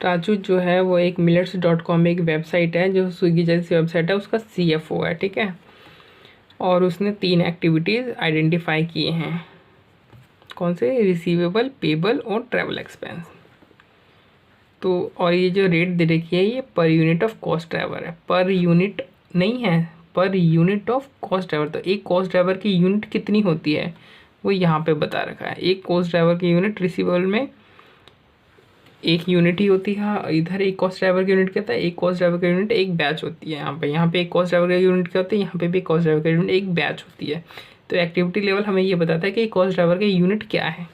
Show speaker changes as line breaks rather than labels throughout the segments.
राजू जो है वो एक millets.com एक वेबसाइट है जो स्विगी जैसी वेबसाइट है, उसका CFO है, ठीक है। और उसने 3 एक्टिविटीज़ आइडेंटिफाई किए हैं। कौन से? रिसीवेबल, पेबल और ट्रैवल एक्सपेंस। तो और ये जो रेट दे रखी है ये per unit of cost driver है, पर यूनिट नहीं है, per unit of cost driver. तो एक कॉस्ट ड्राइवर की यूनिट कितनी होती है वो यहाँ पे बता रखा है। एक कॉस्ट ड्राइवर की यूनिट रिसीवेबल में एक यूनिट ही होती है, इधर एक कॉस्ट ड्राइवर की यूनिट कहता है, एक कॉस्ट ड्राइवर की यूनिट एक बैच होती है। यहाँ पे एक कॉस्ट ड्राइवर की यूनिट क्या होती है, यहाँ पे भी कॉस्ट ड्राइवर की यूनिट एक बैच होती है। तो एक्टिविटी लेवल हमें ये बताता है कि कॉस्ट ड्राइवर की यूनिट क्या है।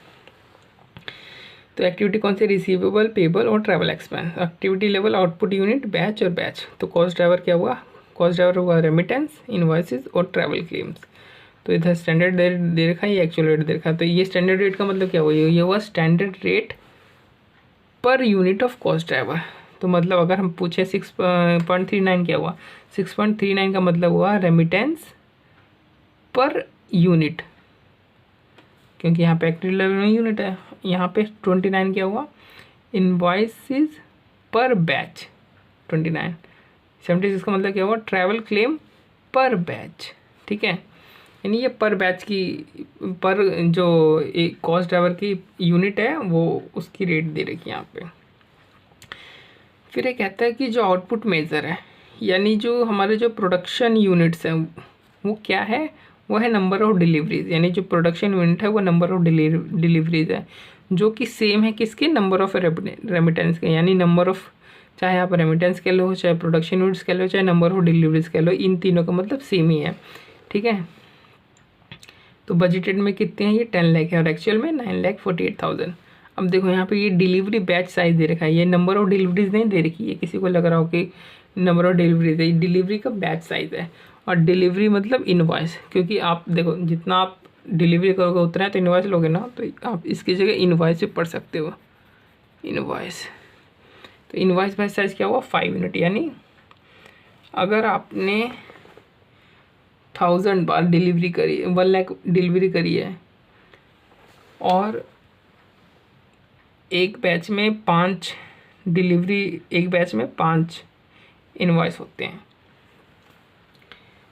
तो एक्टिविटी कौन सी? रिसीवेबल, पेबल और travel expense. Activity level, output unit, batch और बैच। तो कॉस्ट ड्राइवर क्या हुआ? कॉस्ट ड्राइवर हुआ रेमिटेंस, इनवॉइसेस और ट्रैवल क्लेम्स। तो इधर स्टैंडर्ड रेट दे रखा है, ये एक्चुअल रेट दे रखा है। तो ये स्टैंडर्ड रेट का मतलब क्या हुआ? ये हुआ standard rate per unit of cost driver. तो मतलब अगर हम पूछे 6.39 क्या हुआ? 6.39 का मतलब हुआ रेमिटेंस पर यूनिट, क्योंकि यहाँ पे एक्टिविटी लेवल में यूनिट है। यहाँ पे 29 क्या हुआ? इनवॉइसेस पर बैच 29। 76 का मतलब क्या हुआ? ट्रैवल क्लेम पर बैच, ठीक है। यानी ये पर बैच की, पर जो एक कॉस्ट ड्राइवर की यूनिट है वो उसकी रेट दे रखी है यहाँ पे। फिर ये कहता है कि जो आउटपुट मेजर है, यानी जो हमारे जो प्रोडक्शन यूनिट्स हैं वो क्या है? वो है नंबर ऑफ डिलीवरीज। यानी जो प्रोडक्शन यूनिट है वो नंबर ऑफ डिलीवरीज है, जो कि सेम है किसके? नंबर ऑफ रेमिटेंस के। यानी नंबर ऑफ, चाहे आप रेमिटेंस कह लो, चाहे प्रोडक्शन यूनिट्स कह लो, चाहे नंबर ऑफ डिलीवरीज कह लो, इन तीनों का मतलब सेम ही है, ठीक है। तो बजटेड में कितने हैं? ये 10 लाख है और एक्चुअल में 9,48,000। अब देखो यहाँ पे ये डिलीवरी बैच साइज दे रखा है, ये नंबर ऑफ डिलीवरीज नहीं दे रखी है। किसी को लग रहा हो कि नंबर ऑफ डिलीवरीज है, डिलीवरी का बैच साइज है। और डिलीवरी मतलब इनवॉइस, क्योंकि आप देखो जितना आप डिलीवरी करोगे उतना तो इनवॉइस लोगे ना, तो आप इसकी जगह इनवॉइस भी पढ़ सकते हो, इनवॉइस। तो इनवॉइस बैच साइज क्या हुआ? 5 यूनिट। यानी अगर आपने 1000 बार डिलीवरी करी, 1 लाख डिलीवरी करी है और एक बैच में 5 डिलीवरी, एक बैच में 5 इनवॉइस होते हैं,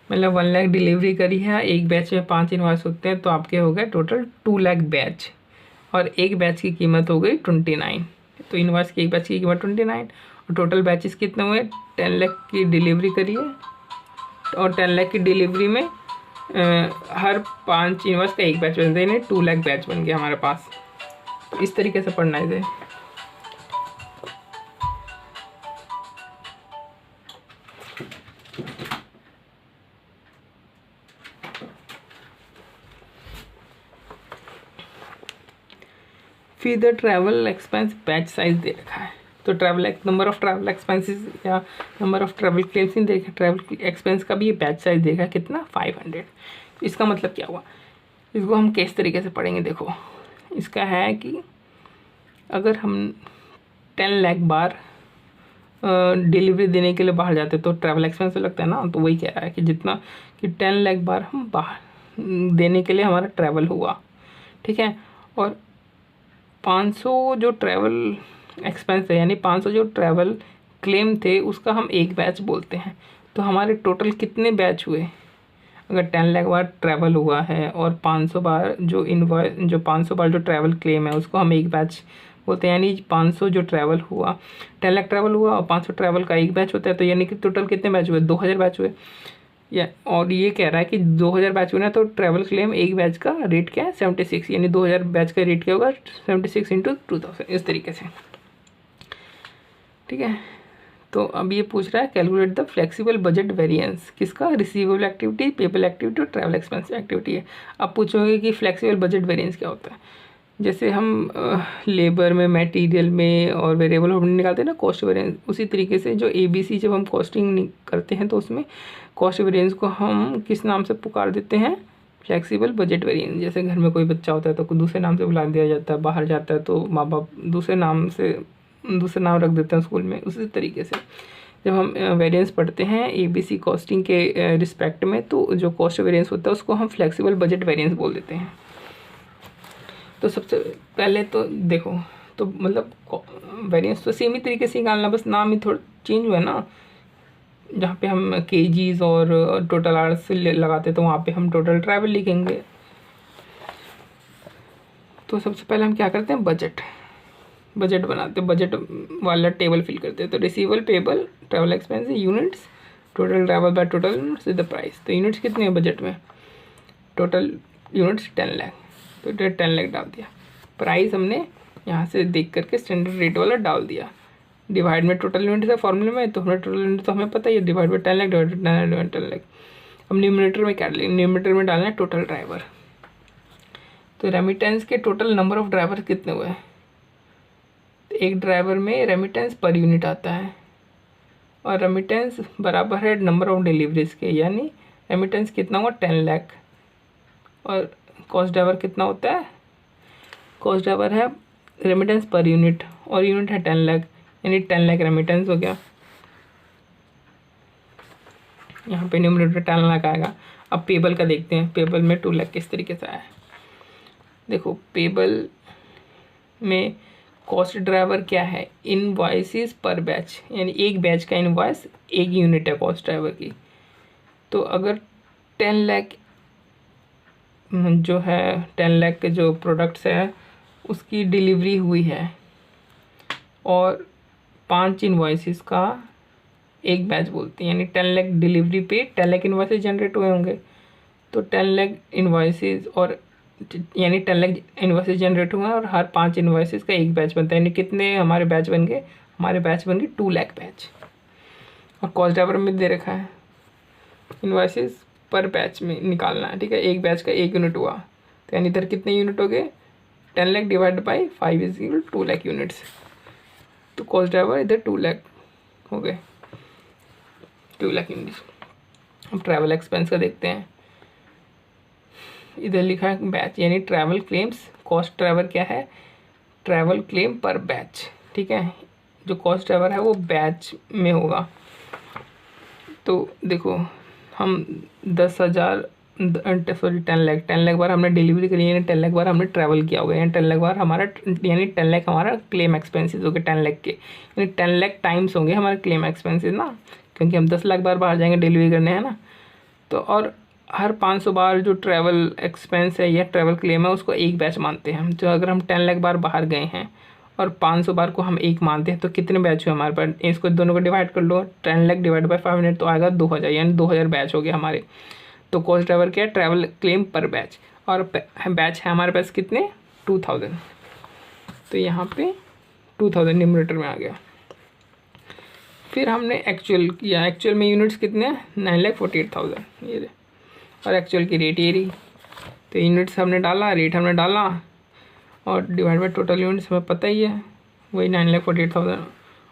मतलब 1 लाख डिलीवरी करी है, एक बैच में 5 इनवॉइस होते हैं, तो आपके हो गए टोटल 2 लाख बैच। और एक बैच की कीमत हो गई 29। तो इनवॉइस की एक बैच की कीमत 29 और टोटल बैचेस कितने हुए? 10 लाख की डिलीवरी करी है और 10 लाख की डिलीवरी में हर 5 इनवॉइस का एक बैच बनता है, यानी 2 लाख बैच बन गया हमारे पास। इस तरीके से पढ़ना है इसे। फिर the travel expense batch size दे रखा है। तो नंबर ऑफ ट्रैवल एक्सपेंसेस या नंबर ऑफ ट्रैवल क्लेम्स नहीं देखा, ट्रैवल एक्सपेंस का भी ये बैच साइज देखा कितना? 500। इसका मतलब क्या हुआ? इसको हम किस तरीके से पढ़ेंगे? देखो इसका है कि अगर हम 10 लाख बार डिलीवरी देने के लिए बाहर जाते तो ट्रैवल एक्सपेंस लगता है ना। तो वही कह रहा है कि जितना कि 10 लाख बार हम बाहर देने के लिए हमारा ट्रैवल हुआ, ठीक है। और 500 जो ट्रैवल एक्सपेंस है, यानी 500 जो ट्रैवल क्लेम थे उसका हम एक बैच बोलते हैं। तो हमारे टोटल कितने बैच हुए? अगर 10 लाख बार ट्रैवल हुआ है और 500 बार जो 500 बार जो ट्रैवल क्लेम है उसको हम एक बैच बोलते हैं, यानी 500 जो ट्रैवल हुआ, 10 लाख ट्रैवल हुआ और 500 ट्रैवल का एक बैच होता है, तो यानी कि टोटल कितने बैच हुए? 2000 बैच हुए। या और ये कह रहा है कि 2000 बैच हुए ना, तो ट्रैवल क्लेम एक बैच का रेट क्या है? 76। यानी 2000 बैच का रेट क्या होगा? 76 × 2000, इस तरीके से, ठीक है। तो अब ये पूछ रहा है calculate the flexible budget variance, किसका? रिसीवेबल एक्टिविटी, पेबल एक्टिविटी और ट्रैवल एक्सपेंस एक्टिविटी है। अब पूछोगे कि फ्लेक्सिबल बजट वेरिएंस क्या होता है? जैसे हम लेबर में, मटेरियल में और वेरिएबल हम निकालते हैं ना कॉस्ट वेरिएंस, उसी तरीके से जो ABC जब हम कॉस्टिंग करते हैं तो उसमें कॉस्ट वेरिएंस को हम किस नाम से पुकार देते हैं? Flexible budget variance. जैसे घर में कोई बच्चा होता है तो दूसरे नाम से बुला दिया जाता है, बाहर जाता है तो माँ बाप दूसरे नाम रख देते हैं स्कूल में। उसी तरीके से जब हम वेरिएंस पढ़ते हैं ABC कॉस्टिंग के रिस्पेक्ट में, तो जो कॉस्ट वेरिएंस होता है उसको हम फ्लेक्सिबल बजट वेरिएंस बोल देते हैं। तो सबसे पहले तो देखो, तो मतलब वेरिएंस तो सेम ही तरीके से निकालना, बस नाम ही थोड़ा चेंज हुआ है ना। जहाँ पे हम केजीज और टोटल आवर्स लगाते तो वहाँ पे हम टोटल ट्रैवल लिखेंगे। तो सबसे पहले हम क्या करते हैं, बजट बनाते हैं, बजट वाला टेबल फिल करते हैं। तो receivable, payable, travel expense, units, total travel by total units with the price. तो यूनिट्स कितने हैं बजट में, टोटल यूनिट्स 10 लाख, तो 10 लाख डाल दिया। प्राइस हमने यहाँ से देख करके स्टैंडर्ड रेट वाला डाल दिया। डिवाइड में टोटल यूनिट है फॉर्मूले में, तो हमें टोटल यूनिट तो हमें पता ही है, divide by 10 lakh, divide by 10 lakh. अब न्यूमरेटर में क्या डालेंगे, न्यूमरेटर में डालना है टोटल ड्राइवर। तो रेमिटेंस के टोटल नंबर ऑफ ड्राइवर कितने हुए, एक ड्राइवर में रेमिटेंस पर यूनिट आता है, और रेमिटेंस बराबर है नंबर ऑफ डिलीवरीज के, यानी रेमिटेंस कितना हुआ 10 लाख, और कॉस्ट ड्राइवर कितना होता है, कॉस्ट ड्राइवर है रेमिटेंस पर यूनिट, और यूनिट है 10 लाख, यानी 10 लाख रेमिटेंस हो गया। यहाँ पे न्यूमरेटर 10 लाख आएगा। अब पेबल का देखते हैं, पेबल में 2 लाख किस तरीके से आया। देखो पेबल में कॉस्ट ड्राइवर क्या है, इनवॉइसेस पर बैच, यानी एक बैच का इनवॉइस एक यूनिट है कॉस्ट ड्राइवर की। तो अगर 10 लाख जो है 10 लाख के जो प्रोडक्ट्स है उसकी डिलीवरी हुई है, और 5 इनवॉइसेस का एक बैच बोलते हैं, यानी 10 लाख डिलीवरी पे 10 लाख इनवॉइसेस जनरेट हुए होंगे। तो 10 लाख इनवॉइसेस, और यानी 10 लाख इनवॉइसेस जनरेट हुए हैं, और हर 5 इनवॉइसेस का एक बैच बनता है, यानी कितने हमारे बैच बन गए, हमारे बैच बन गए 2 लाख बैच। और कॉस्ट ड्राइवर में दे रखा है इनवॉइसेस पर बैच में निकालना है, ठीक है, एक बैच का एक यूनिट हुआ, तो यानी इधर कितने यूनिट हो गए, 10 lakh divide by 5 is equal 2 lakh units. तो कॉस्ट ड्राइवर इधर 2 लाख हो गए, 2 लाख यूनिट्स। अब ट्रैवल एक्सपेंस का देखते हैं, इधर लिखा है बैच, यानी ट्रैवल क्लेम्स, कॉस्ट ड्राइवर क्या है, ट्रैवल क्लेम पर बैच, ठीक है, जो कॉस्ट ड्राइवर है वो बैच में होगा। तो देखो हम 10,000 सॉरी 10 लाख बार हमने डिलीवरी करी, यानी 10 लाख बार हमने ट्रैवल किया होगा, यानी 10 लाख बार हमारा, यानी 10 लाख हमारा क्लेम एक्सपेंसेस हो गए 10 लाख के, यानी 10 लाख टाइम्स होंगे हमारे क्लेम एक्सपेंसेस ना, क्योंकि हम 10 लाख बार बाहर जाएंगे डिलीवरी करने, है ना। तो और हर 500 बार जो ट्रैवल एक्सपेंस है या ट्रैवल क्लेम है उसको एक बैच मानते हैं हम। तो अगर हम 10 लाख बार बाहर गए हैं और 500 बार को हम एक मानते हैं, तो कितने बैच हुए हमारे पास, इसको दोनों को डिवाइड कर लो, 10 लाख डिवाइड बाई 500 तो आएगा 2000, यानी 2000 बैच हो गए हमारे। तो कॉस्ट ड्राइवर क्या है, ट्रैवल क्लेम पर बैच, और बैच है हमारे पास कितने 2000, तो यहाँ पे 2000 न्यूमरेटर में आ गया। फिर हमने एक्चुअल किया, एक्चुअल में यूनिट्स कितने हैं 9,48,000, ये दे, और एक्चुअल की रेट ये रही। तो यूनिट्स हमने डाला, रेट हमने डाला, और डिवाइड बाई टोटल यूनिट्स हमें पता ही है वही 9,48,000।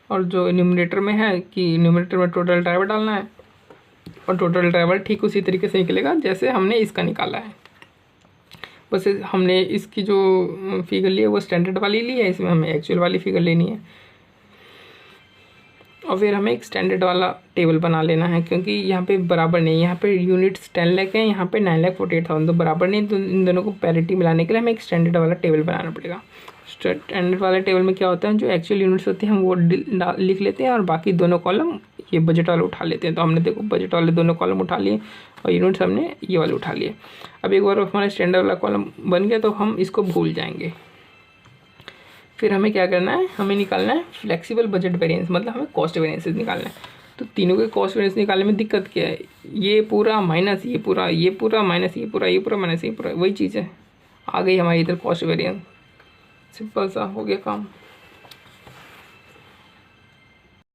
और जो न्यूमरेटर में है कि न्यूमरेटर में टोटल ड्राइवर डालना है, और टोटल ड्राइवर ठीक उसी तरीके से निकलेगा जैसे हमने इसका निकाला है, बस हमने इसकी जो फिगर ली है वो स्टैंडर्ड वाली ली है, इसमें हमें एक्चुअल वाली फिगर लेनी है। और फिर हमें एक स्टैंडर्ड वाला टेबल बना लेना है, क्योंकि यहाँ पे बराबर नहीं, यहाँ पे यूनिट्स 10 लाख हैं, यहाँ पे 9,48,000, तो बराबर नहीं, तो इन दोनों को पैरिटी मिलाने के लिए हमें एक स्टैंडर्ड वाला टेबल बनाना पड़ेगा। स्टैंडर्ड वाले टेबल में क्या होता है, जो एक्चुअल यूनिट्स होते हैं हम वो लिख लेते हैं, और बाकी दोनों कॉलम ये बजट वाले उठा लेते हैं। तो हमने देखो बजट वाले दोनों कॉलम उठा लिए, और यूनिट्स हमने ये वाले उठा लिए। अब एक बार हमारा स्टैंडर्ड वाला कॉलम बन गया तो हम इसको भूल जाएंगे। फिर हमें क्या करना है, हमें निकालना है फ्लेक्सिबल बजट वेरिएंस, मतलब हमें कॉस्ट वेरिएंसेस निकालना है। तो तीनों के कॉस्ट वेरिएंस निकालने में दिक्कत क्या है, ये पूरा माइनस ये पूरा, ये पूरा माइनस ये पूरा, ये पूरा माइनस ये पूरा, वही चीज़ है। आ गई हमारी इधर कॉस्ट वेरिएंस, सिंपल सा हो गया काम।